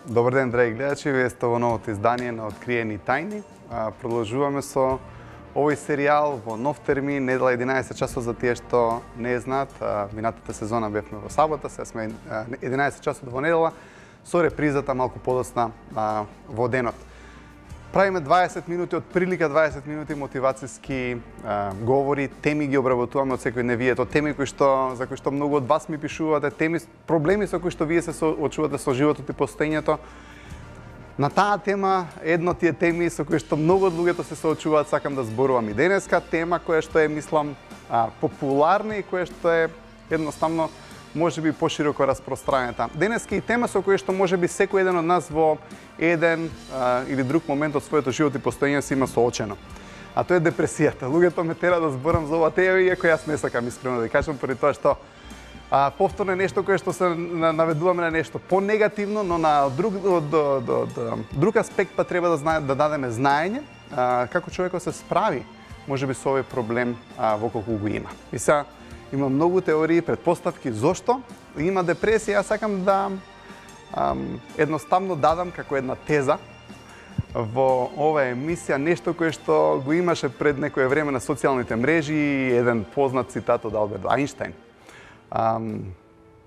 Добар ден, драги гледачи, вие сте во новото издание на Откриени тајни. Продолжуваме со овој серијал во нов термин, недела 11 часот за тие што не знаат. Минатата сезона бевме во сабота, сега сме 11 часот во недела, со репризата малку подоцна во денот. Правиме 20 минути, од прилика 20 минути мотивацијски говори, теми ги обработуваме од секој невието, теми за кои што многу од вас ми пишувате, теми, проблеми со кои што вие се соочувате со животот и постоењето. На таа тема, едно тие теми со кои што многу од луѓето се соочуваат, сакам да зборувам и денеска, тема која што е, мислам, популарна и која што е едноставно може би пошироко распространета. Денеска и тема со која што може би секој еден од нас во еден или друг момент од своето живот и постоење се има соочено. А тоа е депресијата. Луѓето ме тера да зборам за оваа тема, иако јас не сакам искрено да кажам, поради тоа што повторно е нешто кое што се наведуваме на нешто понегативно, но на друг аспект па треба да дадеме знаење како човекот се справи можеби со овој проблем воколку го има. И сега има многу теории, предпоставки зошто има депресија. Јас сакам да едноставно дадам како една теза во оваа емисија нешто кое што го имаше пред некое време на социјалните мрежи, еден познат цитат од Алберт Ајнштајн.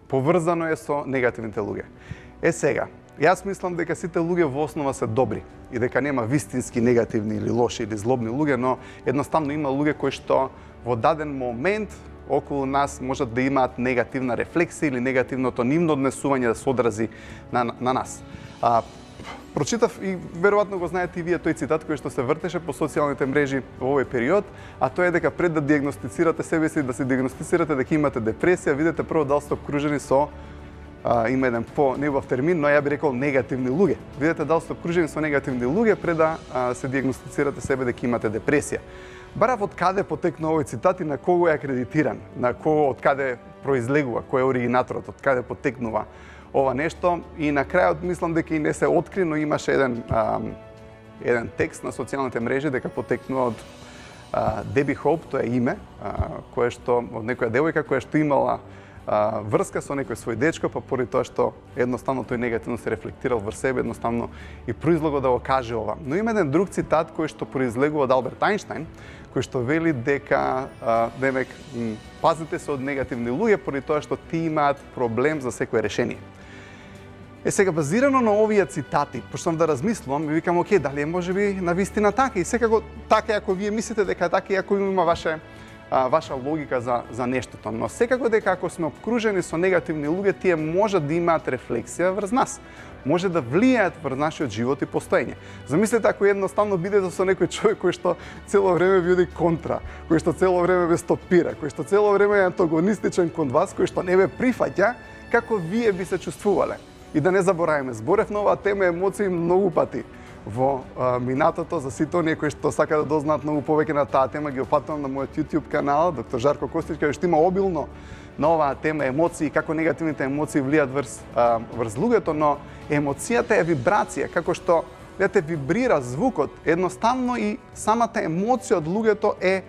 Поврзано е со негативните луѓе. Сега, јас мислам дека сите луѓе во основа се добри и дека нема вистински негативни или лоши или злобни луѓе, но едноставно има луѓе кои што во даден момент околу нас можат да имаат негативна рефлексија или негативното нивно однесување да се одрази на нас. Прочитав и веројатно го знаете и вие тој цитат кој што се вртеше по социјалните мрежи во овој период, а тоа е дека пред да диагностицирате себе си, да се диагностицирате дека имате депресија, видете прво дали сте обкружени со има еден по-неубав термин, но ја би рекол негативни луѓе. Видете дали сте обкружени со негативни луѓе пред да се диагностицирате себе дека имате депресија. Барав од каде потекна овој цитат и на кого е акредитиран, на кого, од каде произлегува, кој е оригинаторот, од каде потекнува ова нешто. И на крајот мислам дека и не се откри, но имаше еден текст на социјалните мрежи дека потекнува од Деби Хоуп, тоа е име, кое што од некоја девојка која што имала врска со некој свој дечко, па поради тоа што едноставно тој негативно се рефлектирал врз себе, едноставно и произлего да го каже ова. Но има еден друг цитат кој што произлегува од Алберт Ајнштајн, кој што вели дека демек пазите се од негативни луѓе поради тоа што ти имаат проблем за секое решение. Сега базирано на овие цитати, почнав да размислувам и викам, окей, дали е можеби навистина така? И секако така, ако вие мислите дека така, и ако има ваша логика за нештото. Но секако дека ако сме обкружени со негативни луѓе, тие можат да имаат рефлексија врз нас. Може да влијаат врз нашиот живот и постоење. Замислете ако едноставно бидете со некој човек кој што цело време ви оди контра, кој што цело време ве стопира, кој што цело време е антагонистичен кон вас, кој што не ве прифаќа, како вие би се чувствувале. И да не забораваме, зборев на оваа тема емоции многу пати во минатото, за сите оние кои што сака да дознаат многу повеќе на таа тема, ги опатувам на мојот YouTube канал, доктор Жарко Костич, кај што има обилно на оваа тема емоции, како негативните емоции влијат врз луѓето, но емоцијата е вибрација, како што вибрира звукот, едноставно и самата емоција од луѓето е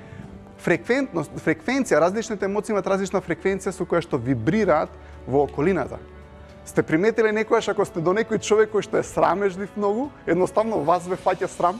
фреквенција, различните емоции имаат различна фреквенција со која што вибрираат во околината. Сте приметиле некојаш ако сте до некој човек кој што е срамежлив многу, едноставно вас ве фаќа срам?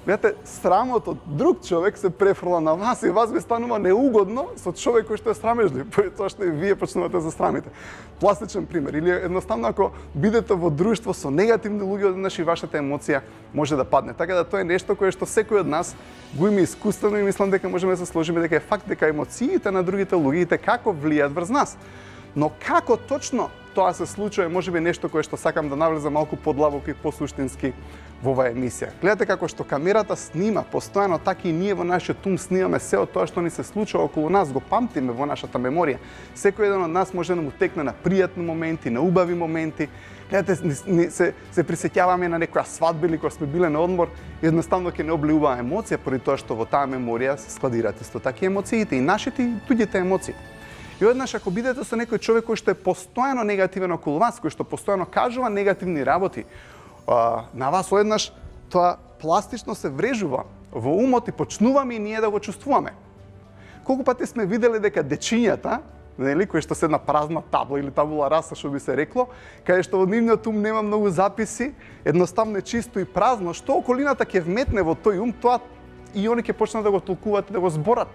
Видете, срамот од друг човек се префрла на вас и вас ви станува неугодно со човек кој што е срамежлив, тоа што вие почнувате да срамите. Пластичен пример. Или едноставно ако бидете во друштво со негативни луѓе, одеднаш и вашата емоција може да падне. Така да тоа е нешто кое што секој од нас го има искуствено и мислам дека можеме да се сложиме дека е факт дека емоциите на другите луѓе како влијаат врз нас. Но како точно тоа се случува е можеби нешто кое што сакам да навлезам малку подлабоко и посуштински во оваа емисија. Гледате како што камерата снима постојано, така и ние во нашиот ум снимаме се од тоа што ни се случува околу нас, го памтиме во нашата меморија. Секој еден од нас може да му текне на пријатни моменти, на убави моменти. Гледате, се присеќаваме на некоја свадба или кога сме биле на одмор, едноставно ќе не облиува емоција поради тоа што во таа меморија се складираат исто така емоциите и нашите и туѓите емоции. И однаш ако бидете со некој човек кој што е постојано негативен околу вас, кој што постојано кажува негативни работи на вас, однаш тоа пластично се врежува во умот и почнуваме и ние да го чувствуваме. Колку пати сме виделе дека дечињата нели, кои што се една празна табла или табула раса, што би се рекло, каде што во нивниот ум нема многу записи, едноставно е чисто и празно, што околината ќе вметне во тој ум, тоа и они ќе почнат да го толкуваат и да го зборат.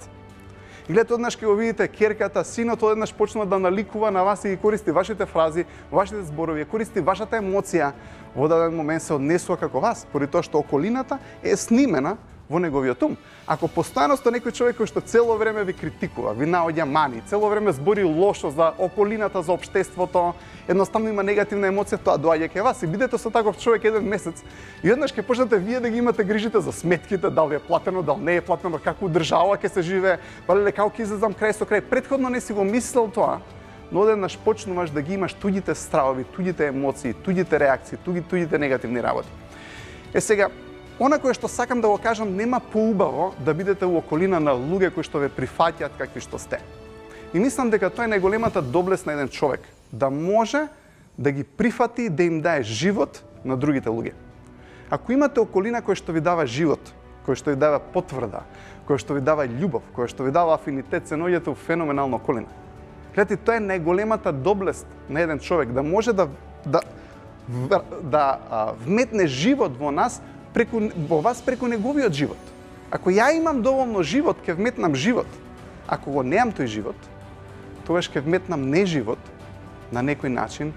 И гледате, однаш ќе го видите керката, синот однаш почнува да наликува на вас и ги користи вашите фрази, вашите зборови, користи вашата емоција, во даден момент се однесува како вас, поради тоа што околината е снимена во неговиот ум. Ако постојано сте некој човек кој што цело време ви критикува, ви наоѓа мани, цело време збори лошо за околината, за општеството, едноставно има негативна емоција, тоа доаѓа кај вас и бидете со таков човек еден месец и однаш ќе почнете вие да ги имате грижите за сметките, дали е платено, дали не е платено, како држава ќе се живее, дали како ќе излезам крај со крај. Претходно не си го мислел тоа, но одеднаш почнуваш да ги имаш туѓите стравови, туѓите емоции, туѓите реакции, туѓите негативни работи. Сега, она кое што сакам да го кажам, нема поубаво да бидете во околина на луѓе кои што ве прифаќаат какви што сте. И мислам дека тоа е најголемата доблест на еден човек, да може да ги прифати, да им дае живот на другите луѓе. Ако имате околина која што ви дава живот, која што ви дава потврда, која што ви дава љубов, која што ви дава афинитет, се наоѓате во феноменална околина. Гледате, тоа е најголемата доблест на еден човек, да може да вметне живот во нас, во вас преку неговиот живот. Ако ја имам доволно живот, ќе вметнам живот. Ако го немам тој живот, тогаш ќе вметнам неживот на некој начин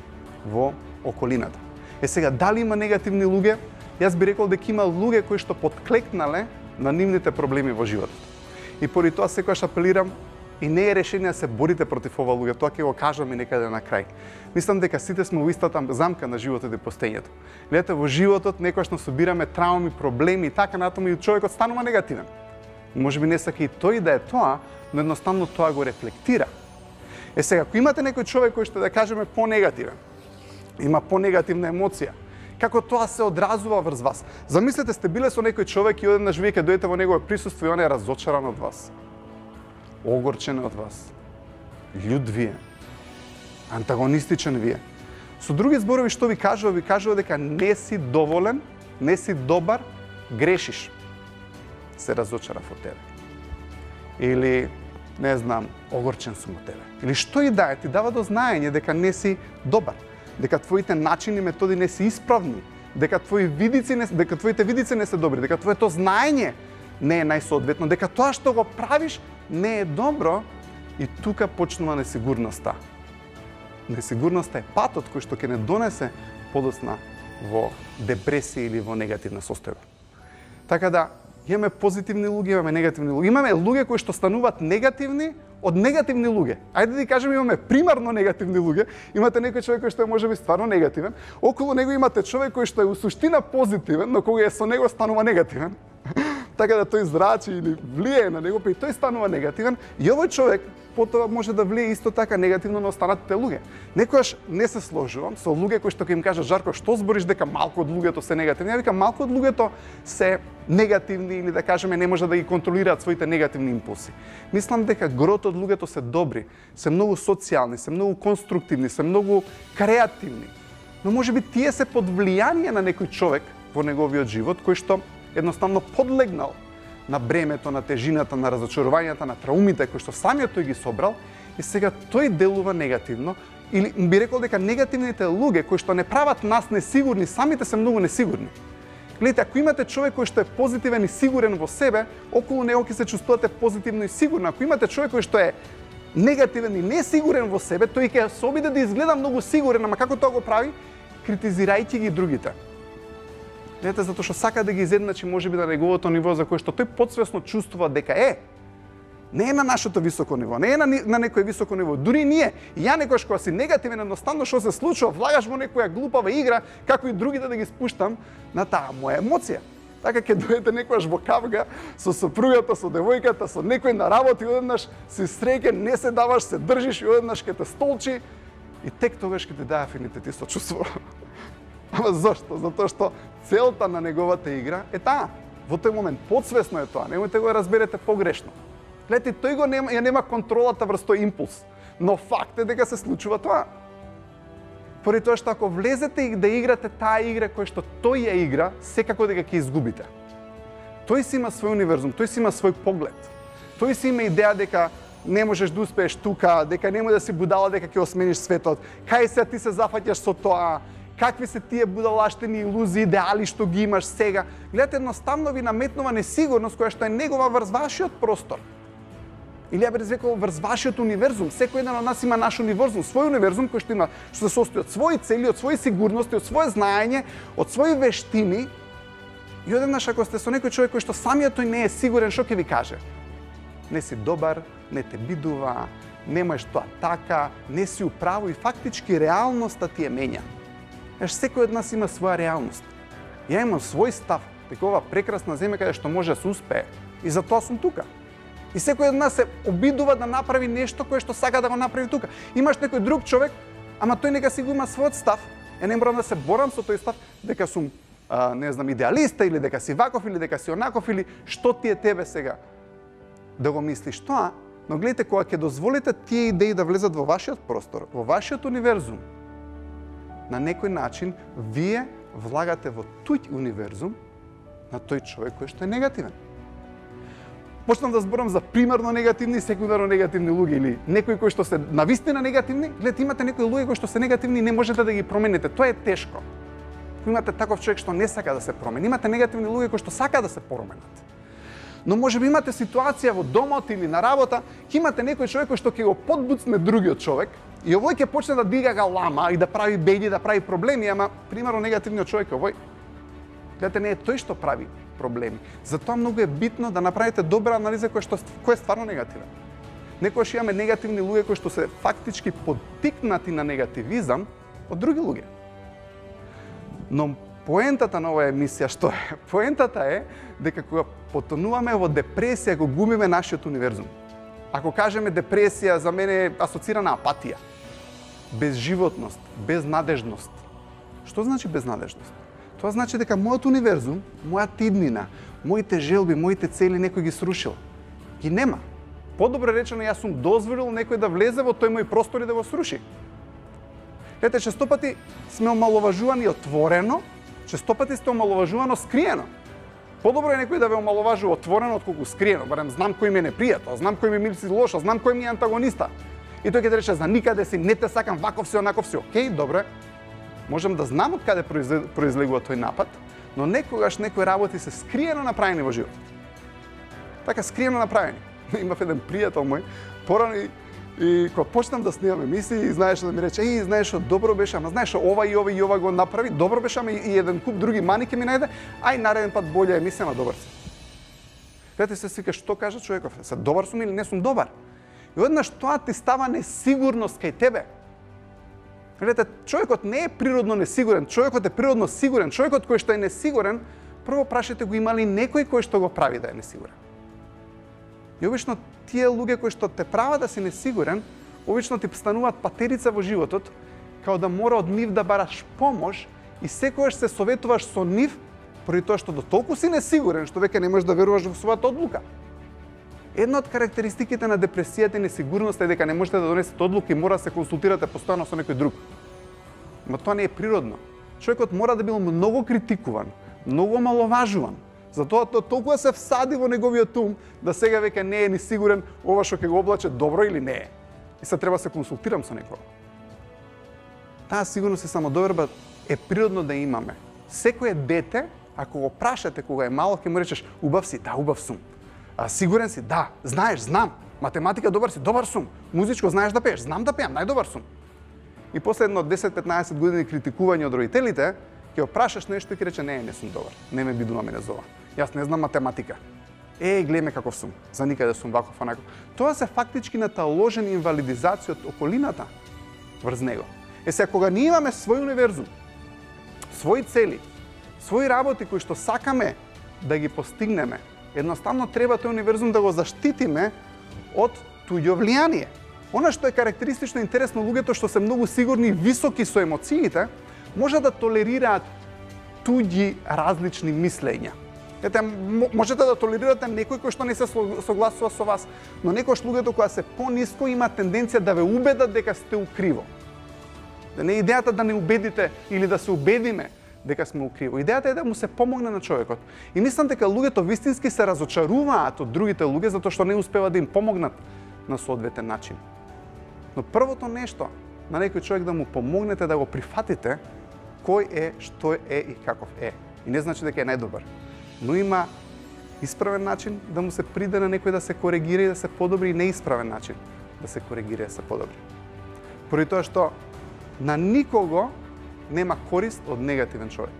во околината. Сега, дали има негативни луѓе? Јас би рекол дека има луѓе кои што подклекнале на нивните проблеми во животот. И поради тоа секогаш апелирам, и не е решение да се борите против ова луѓе, тоа ќе го кажам и некаде на крај. Мислам дека сите сме во истата замка на животот и постоењето. Гледате, во животот некогаш нас собираме трауми, проблеми и така натаму и човекот станува негативен. Можеби не сака и тој да е тоа, но едноставно тоа го рефлектира. Сега, ако имате некој човек кој што да кажеме по-негативен, има по-негативна емоција, како тоа се одразува врз вас? Замислете, сте биле со некој човек и одеднаш вие ќе дојдете во негово присуство и он е разочаран од вас, огорчен од вас, љут вие, антагонистичен вие. Со други зборови што ви кажува дека не си доволен, не си добар, грешиш. Се разочарав од тебе. Или, не знам, огорчен сум од тебе. Или што и да е, ти дава до знаење дека не си добар, дека твоите начини и методи не се исправни, дека твоите видици не се добри, дека твоето знаење не е најсоодветно, дека тоа што го правиш не е добро и тука почнува несигурноста. Несигурноста е патот кој што ќе не донесе подоцна во депресија или во негативна состојба. Така да, имаме позитивни луѓе, имаме негативни луѓе. Имаме луѓе кои што стануваат негативни од негативни луѓе. Ајде да кажеме, имаме примарно негативни луѓе. Имате некој човек кој што е можеби стварно негативен. Околу него имате човек кој што е у суштина позитивен, но кога е со него станува негативен. Така да тој зрачи или влие на него, па и тој станува негативен. И овој човек потоа може да влие исто така негативно на останатите луѓе. Некојаш не се сложувам со луѓе кои што ќе им кажа: Жарко, што збориш дека малку од луѓето се негативни? Ја викам, малку од луѓето се негативни или да кажеме не може да ги контролираат своите негативни импулси. Мислам дека грото од луѓето се добри, се многу социјални, се многу конструктивни, се многу креативни. Но можеби тие се под влијание на некој човек во неговиот живот кој што едноставно подлегнал на бремето, на тежината, на разочарувањата, на траумите кои што самиот тој ги собрал и сега тој делува негативно. Или би рекол дека негативните луѓе кои што не прават нас несигурни, самите се многу несигурни. Гледате, ако имате човек кој што е позитивен и сигурен во себе, околу него ќе се чувствувате позитивно и сигурно. Ако имате човек кој што е негативен и несигурен во себе, тој ќе се обиде да изгледа многу сигурен, ама како тоа го прави? Критизирајќи ги другите. Гледате, затоа што сака да ги изедначи можеби на неговото ниво за кое што тој подсвесно чувствува дека не е на нашето високо ниво, не е на некој високо ниво. Дури ние, ја некојаш кога си негативен, едноставно што се случува, влагаш во некоја глупава игра, како и другите да ги спуштам на таа моја емоција. Така ќе дојдете некојаш во кавга со сопругата, со девојката, со некој на работа и одеднаш си среќен, не се даваш, се држиш и одеднаш ќе те столчи и тек тогаш ќе ти даде афинитет и сочувство. Ама зошто? Затоа што целта на неговата игра е таа. Во тој момент подсвесно е тоа, немојте го разберете погрешно. Гледате, тој ја нема контролата врз тој импулс, но факт е дека се случува тоа. Поради тоа што ако влезете и да играте таа игра која што тој ја игра, секако дека ќе изгубите. Тој си има свој универзум, тој си има свој поглед. Тој си има идеја дека не можеш да успееш тука, дека немој да си будала, дека ќе осмениш светот. Кај се ти се зафаќаш со тоа? Какви се тие будалаштини илузии, идеали што ги имаш сега? Гледате, едноставно ви наметнува несигурност која што е негова врз вашиот простор. Или ја би рекол врз вашиот универзум. Секој еден од нас има наш универзум, свој универзум кој што се состои од своји цели, од своји сигурности, од свое знаење, од своји вештини. И одеднаш ако сте со некој човек кој што самиот тој не е сигурен, што ќе ви каже? Не си добар, не те бидува, немаш тоа така, не си управо и фактички реалноста ти е менја. Секој од нас има своја реалност. Ја имам свој став, дека ова прекрасна земја каде што може да се успее. И затоа сум тука. И секој од нас се обидува да направи нешто кое што сака да го направи тука. Имаш некој друг човек, ама тој нека си го има својот став. Не морам да се борам со тој став дека сум не знам идеалиста или дека си ваков или дека си онаков или што ти е тебе сега да го мислиш тоа. Но гледате, кога ќе дозволите тие идеи да влезат во вашиот простор, во вашиот универзум, на некој начин вие влагате во тој универзум на тој човек кој што е негативен. Почнам да зборам за примерно негативни и секундарно негативни луѓе или некои кои што се навистина негативни. Гледате, имате некои луѓе кои што се негативни и не можете да ги промените. Тоа е тешко. Имате таков човек што не сака да се промени. Имате негативни луѓе кои што сака да се променат. Но можеби имате ситуација во домот или на работа, ќе имате некој човек кој што ќе го подбуцне другиот човек и овој ќе почне да дига галама и да прави беди, да прави проблеми, ама примерно негативниот човек овој. Гледате, не е тој што прави проблеми. Затоа многу е битно да направите добра анализа кој е стварно негативен. Некогаш имаме негативни луѓе кои што се фактички поттикнати на негативизам од други луѓе. Но поентата на оваа емисија што е? Поентата е дека кога потонуваме во депресија, го губиме нашиот универзум. Ако кажеме депресија, за мене е асоцирана апатија, безживотност, безнадежност. Што значи безнадежност? Тоа значи дека мојот универзум, мојата иднина, моите желби, моите цели некој ги срушил. Ги нема. Подобро речено, јас сум дозволил некој да влезе во тој мој простор и да го сруши. Ете, често пати сме омаловажувани отворено, често пати сте омаловажувано скриено. Подобро е некој да ве омаловажува отворено отколку скриено, барем знам кој ми е непријател, знам кој ми мисли лошо, знам кој ми е антагониста. И тој ќе рече за никаде си, не те сакам, ваков си, онаков си. Океј, добре. Можам да знам од каде произлегува тој напад, но некогаш некои работи се скриено направени во живот. Така скриено направени. Имав еден пријател мој, порано и кога почнам да снимам емисии, знаеш да ми рече, знаеш што добро беше, ама знаеш ова и ова и ова го направи, добро беше, ама и еден куп други мани ќе ми најде, нареден пат болја емисија, ама добар си. Гледате се свика, што кажа човеков, се добар сум или не сум добар. И однаш тоа ти става несигурност кај тебе. Гледате, човекот не е природно несигурен, човекот е природно сигурен. Човекот кој што е несигурен, прво прашајте го има ли некој кој што го прави да е несигурен. И обично тие луѓе кои што те прават да си несигурен, обично ти стануваат патерица во животот, као да мора од нив да бараш помош и секогаш се советуваш со нив, поради тоа што до толку си несигурен, што веќе не можеш да веруваш во својата одлука. Една од карактеристиките на депресијата и несигурноста е дека не можете да донесете одлука и мора да се консултирате постојано со некој друг. Но тоа не е природно. Човекот мора да бил многу критикуван, многу омаловажуван. Затоа толку се всади во неговиот ум да сега веќе не е ни сигурен ова што ќе го облаче добро или не е. И се треба се консултирам со некој. Таа сигурност и самодоверба е природно да имаме. Секое дете, ако го прашате кога е мало, ќе му речеш убав си, да, убав сум. Сигурен си, да, знаеш, знам. Математика добар си, добар сум. Музичко знаеш да пееш, знам да пеам, најдобар сум. И после едно 10-15 години критикување од родителите, ќе го прашаш нешто и ќе рече не сум добар, не ме бидува мене зова. Јас не знам математика. Гледај ме каков сум, за никаде сум ваков, онаков. Тоа се фактички наталожени инвалидизација од околината врз него. Сега, кога ние имаме свој универзум, своји цели, своји работи кои што сакаме да ги постигнеме, едноставно треба тој универзум да го заштитиме од туѓо влијание. Она што е карактеристично интересно, луѓето што се многу сигурни и високи со емоциите, може да толерираат туѓи различни мислења. Ете, можете да толерирате некој кој што не се согласува со вас, но некојаш луѓето кои се пониско има тенденција да ве убедат дека сте укриво. Не е идејата да не убедите или да се убедиме дека сме укриво. Идејата е да му се помогне на човекот. И мислам дека луѓето вистински се разочаруваат од другите луѓе затоа што не успеваат да им помогнат на соодветен начин. Но првото нешто на некој човек да му помогнете да го прифатите кој е, што е и каков е. И не значи дека е најдобар, но има исправен начин да му се приде на некој да се коригира и да се подобри, и неисправен начин да се коригира и да се подобри. Поради тоа што на никого нема корист од негативен човек.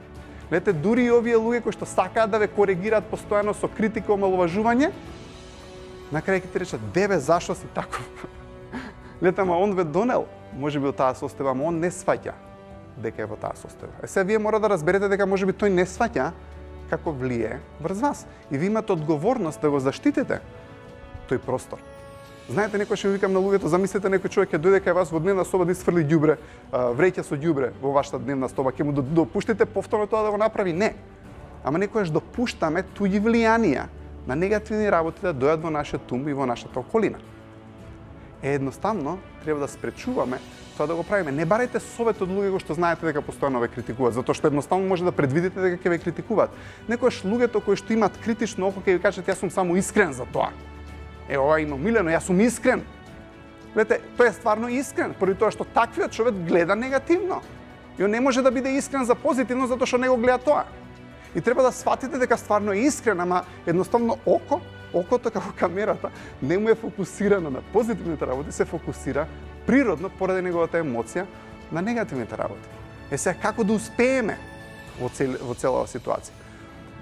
Гледате, дури и овие луѓе кои што сакаат да ве коригираат постојано со критика, омаловажување, на крај ќе ти речат: "Дебе, зашо си таков?" Гледате, ама он ве донел, можеби од таа состојба, ама он не сваќа дека е во таа состојба. Сега вие мора да разберете дека можеби тој не сваќа како влие врз вас. И ви имате одговорност да го заштитите тој простор. Знаете, некој ќе викам на луѓето: замислете некој човек ќе дојде кај вас во дневна соба да исфрли ѓубре, вреќа со ѓубре во вашата дневна соба, ќе му допуштите повторно тоа да го направи? Не. Ама некојаш допуштаме туѓи влијанија на негативни работи да дојдат во нашиот ум и во нашата околина. Едноставно треба да спречуваме тоа да го правиме. Не барајте совет од луѓе кои што знаете дека постојано ве критикуваат, затоа што едноставно може да предвидите дека ќе ве критикуваат. Некојаш луѓето кои што имаат критично око ќе ви кажат: "Јас сум само искрен за тоа." Ова има милено, јас сум искрен. Гледате, тој е стварно искрен, поради тоа што таквиот човек гледа негативно. И он не може да биде искрен за позитивно затоа што не го гледа тоа. И треба да сватите дека стварно е искрен, ама едноставно окото како камерата не му е фокусирано на позитивните работи, се фокусира природно поради неговата емоција на негативните работи. Сега како да успееме во целава ситуација?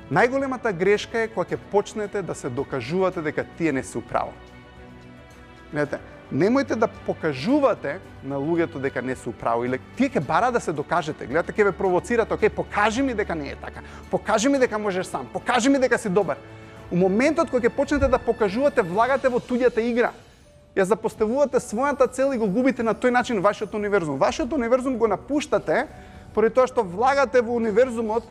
Најголемата грешка е кога ќе почнете да се докажувате дека тие не се управо. Гледате, немојте да покажувате на луѓето дека не се управо, или тие ќе бара да се докажете. Гледате, ќе ве провоцирате: "Океј, покажи ми дека не е така. Покажи ми дека можеш сам. Покажи ми дека си добар." У моментот кога ќе почнете да покажувате, влагате во туѓата игра. Ја запоставувате својата цел и го губите на тој начин вашиот универзум. Вашиот универзум го напуштате поради тоа што влагате во универзумот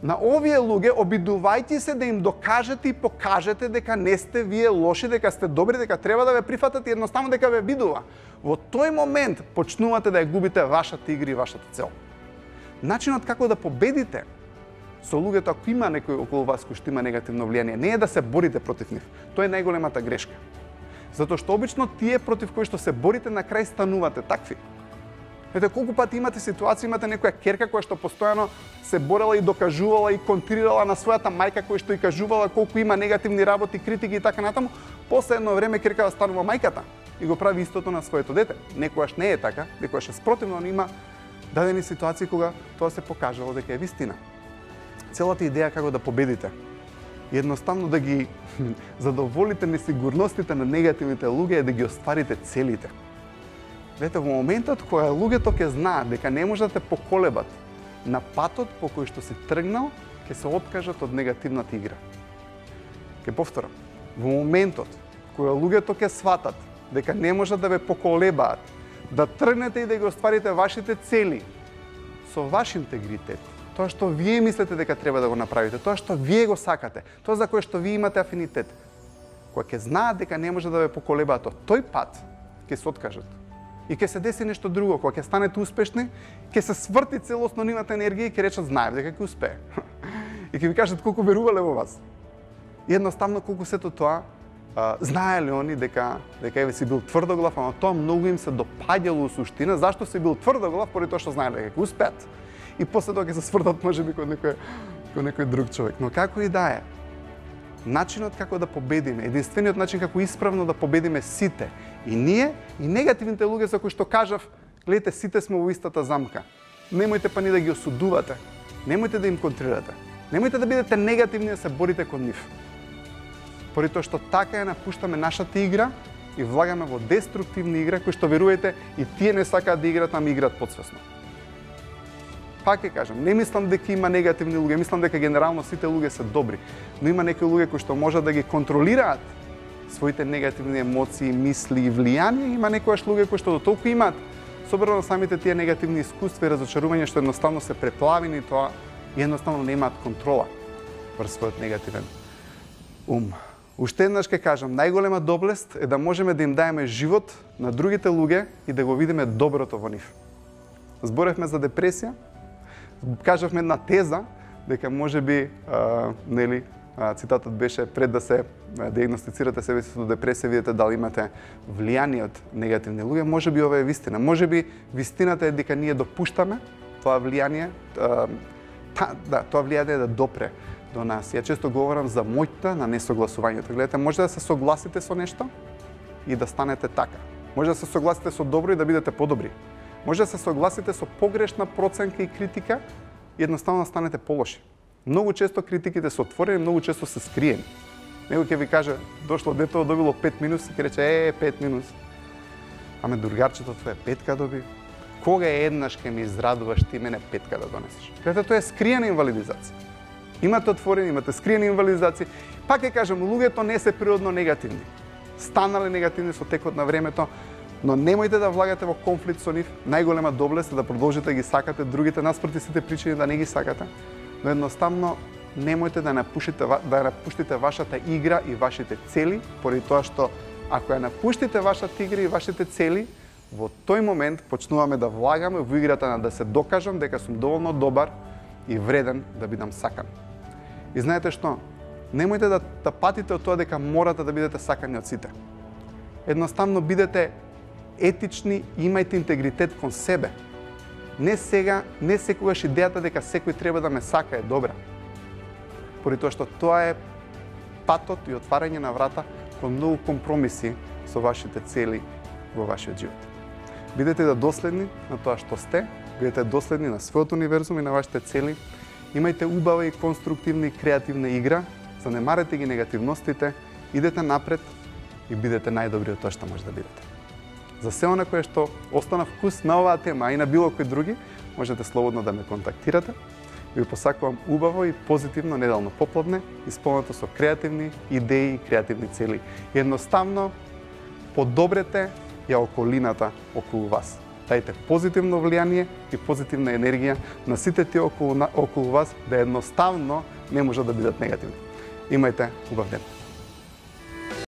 на овие луѓе, обидувајте се да им докажете и покажете дека не сте вие лоши, дека сте добри, дека треба да ве прифатат и едноставно дека ве бидува. Во тој момент почнувате да ја губите вашата игра и вашата цел. Начинот како да победите со луѓето, ако има некој околу вас кој што има негативно влијание, не е да се борите против нив. Тоа е најголемата грешка. Затоа што обично тие против кои што се борите на крај станувате такви. Ете, колку пати имате ситуација, имате некоја керка која што постојано се борела и докажувала и контрирала на својата мајка која што и кажувала колку има негативни работи, критики и така натаму, после едно време керката станува мајката и го прави истото на своето дете. Некојаш не е така, некојаш е спротивно, но има дадени ситуации кога тоа се покажало дека е вистина. Целата идеја како да победите и едноставно да ги задоволите несигурностите на негативните луѓе е да ги остварите целите. Видете, во моментот кога луѓето ќе знаат дека не може да те поколебат на патот по кој што си тргнал, ќе се откажат од негативната игра. Ќе повторам, во моментот кога луѓето ќе сватат дека не можат да ве поколебаат, да тргнете и да ги остварите вашите цели со ваш интегритет, тоа што вие мислите дека треба да го направите, тоа што вие го сакате, тоа за кое што вие имате афинитет, кога ќе знаат дека не може да ве поколебаат од тој пат, ќе се откажат. И ќе се деси нешто друго, кога ќе станете успешни, ќе се сврти целосно нивната енергија и ќе речат: "Знаев дека ќе успее." И ќе ви кажат колку верувале во вас. И едноставно колку сето тоа знаеле они дека еве си бил тврдоглав, ама тоа многу им се допаѓало у суштина. Зашто си бил тврдоглав? Поради тоа што знаеле дека ќе успеат. И после тоа ќе се свртат можеби кон некој друг човек. Но како и да е, начинот како да победиме, единствениот начин како исправно да победиме сите, и ние, и негативните луѓе за кои што кажав: "Гледате, сите сме во истата замка." Немојте па ни да ги осудувате. Немојте да им контрирате. Немојте да бидете негативни да се борите кон нив. Поради тоа што така ја напуштаме нашата игра и влагаме во деструктивни игра кои што, верувајте, и тие не сакаат да играат, ама играат подсвесно. Пак ќе кажам, не мислам дека има негативни луѓе, мислам дека генерално сите луѓе се добри, но има некои луѓе кои што можат да ги контролираат своите негативни емоции, мисли и влијанија, има некојаш луѓе кои што до толку имаат собрано на самите тие негативни искуства и разочарувања што едноставно се преплавени и тоа и едноставно немаат контрола врз својот негативен ум. Уште еднаш ќе кажам, најголема доблест е да можеме да им даеме живот на другите луѓе и да го видиме доброто во нив. Зборевме за депресија, кажавме една теза дека можеби Цитатот беше пред да се диагностицирате себе си со депресија, видите дали имате влијание од негативни луѓе. Можеби ова е вистина. Можеби вистината е дека ние допуштаме тоа влијание, тоа влијание да допре до нас. Ја често говорам за моќта на несогласувањето. Гледате, може да се согласите со нешто и да станете така. Може да се согласите со добро и да бидете подобри. Може да се согласите со погрешна проценка и критика и едноставно да станете полоши. Многу често критиките се отворени, многу често се скриени. Некој ќе ви каже, дошло детето, добило 5 минус, и ќе рече, 5 минус. Аме другарчето твое 5 доби. Кога еднаш ќе ми израдуваш ти мене 5 да донесеш? Гледате, тоа е скриена инвалидизација. Имате отворени, имате скриени инвалидизации. Пак ќе кажам, луѓето не се природно негативни. Станале негативни со текот на времето, но немојте да влагате во конфликт со нив. Најголема доблест е да продолжите да ги сакате другите наспроти сите причини да не ги сакате. Но едноставно немојте да напуштите вашата игра и вашите цели, поради тоа што ако ја напуштите вашата игра и вашите цели, во тој момент почнуваме да влагаме во играта на да се докажам дека сум доволно добар и вреден да бидам сакан. И знаете што? Немојте да патите од тоа дека морате да бидете сакани од сите. Едноставно бидете етични и имајте интегритет кон себе. Не секогаш идејата дека секој треба да ме сака е добра. Поради тоа што тоа е патот и отварање на врата кон многу компромиси со вашите цели во вашиот живот. Бидете доследни на тоа што сте, бидете доследни на својот универзум и на вашите цели. Имајте убава и конструктивна и креативна игра, занемарете ги негативностите, идете напред и бидете најдобри од тоа што може да бидете. За се она кое што остана вкус на оваа тема, а и на било кој други, можете слободно да ме контактирате. Ви посакувам убаво и позитивно неделно попладне, исполнето со креативни идеи и креативни цели. Едноставно, подобрете ја околината околу вас. Дајте позитивно влијание и позитивна енергија на сите тие околу вас, да едноставно не можат да бидат негативни. Имајте убав ден.